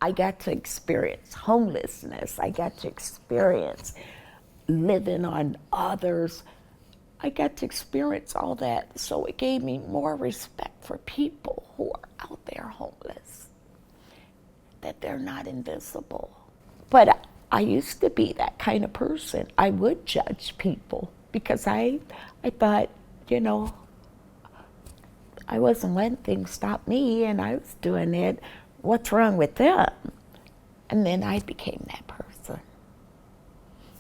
I got to experience homelessness. I got to experience living on others. I got to experience all that. So it gave me more respect for people who are out there homeless, that they're not invisible. But I used to be that kind of person. I would judge people because I thought, you know, I wasn't letting things stop me and I was doing it. What's wrong with them? And then I became that person.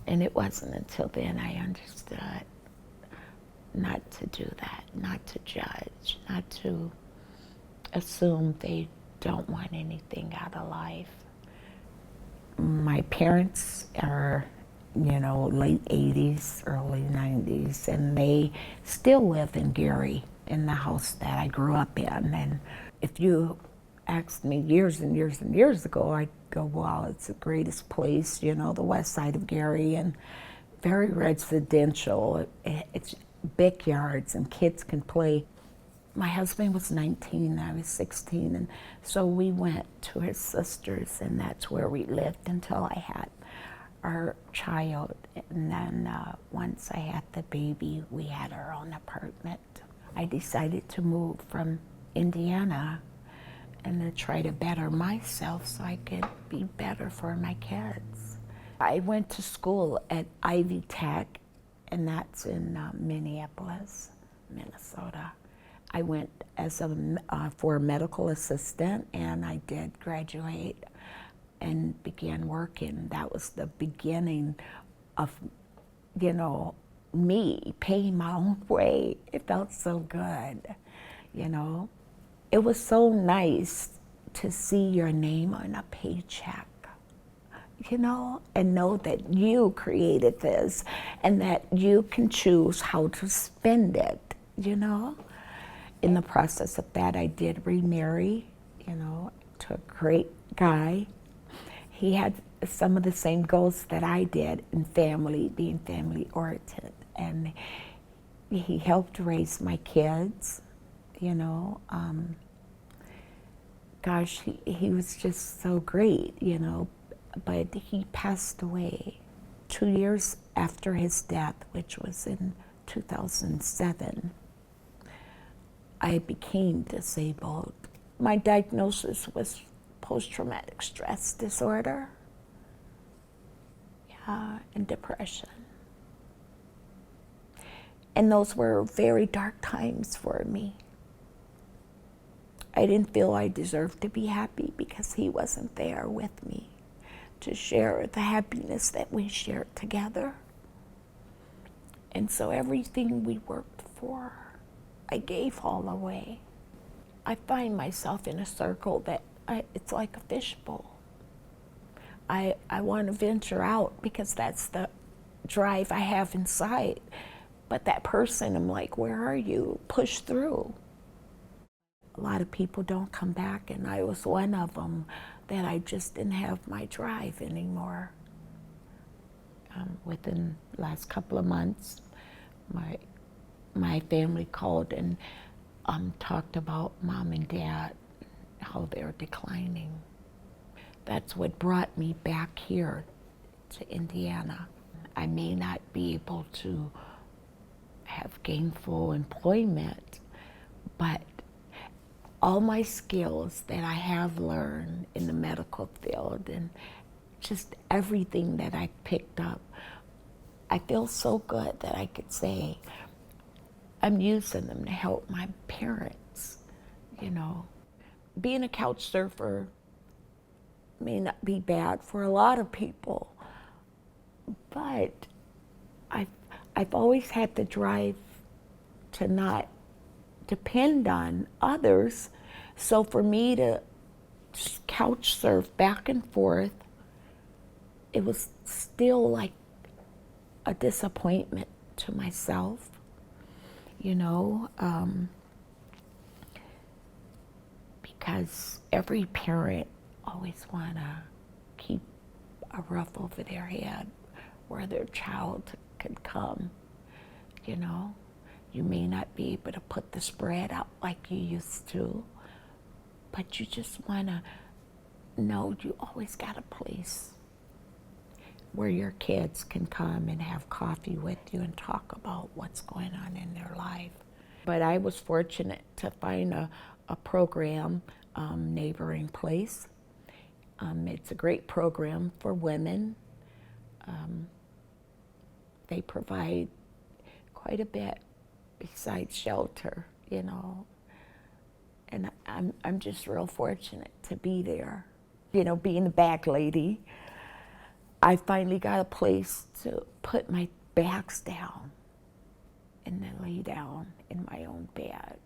And it wasn't until then I understood not to do that, not to judge, not to assume they don't want anything out of life. My parents are, you know, late 80s, early 90s, and they still live in Gary, in the house that I grew up in. And if you asked me years and years and years ago, I'd go, well, it's the greatest place, you know, the west side of Gary, and very residential. It's big yards and kids can play. My husband was 19, I was 16, and so we went to his sister's, and that's where we lived until I had our child. And then once I had the baby, we had our own apartment. I decided to move from Indiana and to try to better myself so I could be better for my kids. I went to school at Ivy Tech, and that's in Minneapolis, Minnesota. I went as for a medical assistant, and I did graduate and began working. That was the beginning of, you know, me paying my own way. It felt so good, you know. It was so nice to see your name on a paycheck, you know, and know that you created this and that you can choose how to spend it, you know. In the process of that, I did remarry, you know, to a great guy. He had some of the same goals that I did in family, being family oriented, and he helped raise my kids, you know. Gosh, he was just so great, you know, but he passed away 2 years after his death, which was in 2007. I became disabled. My diagnosis was post-traumatic stress disorder, and depression. And those were very dark times for me. I didn't feel I deserved to be happy because he wasn't there with me to share the happiness that we shared together. And so everything we worked for, I gave all away. I find myself in a circle that it's like a fishbowl. I want to venture out because that's the drive I have inside. But that person, I'm like, where are you? Push through. A lot of people don't come back, and I was one of them that I just didn't have my drive anymore. Within the last couple of months, my family called and talked about mom and dad, how they're declining. That's what brought me back here to Indiana. I may not be able to have gainful employment, but all my skills that I have learned in the medical field and just everything that I picked up, I feel so good that I could say I'm using them to help my parents, you know. Being a couch surfer may not be bad for a lot of people, but I've always had the drive to not depend on others. So for me to couch surf back and forth, it was still like a disappointment to myself, you know, because every parent always want to keep a roof over their head where their child could come, you know. You may not be able to put the spread out like you used to, but you just want to know you always got a place where your kids can come and have coffee with you and talk about what's going on in their life. But I was fortunate to find a program, Neighboring Place. It's a great program for women. They provide quite a bit besides shelter, you know. And I'm just real fortunate to be there. You know, being the back lady, I finally got a place to put my bags down and then lay down in my own bed.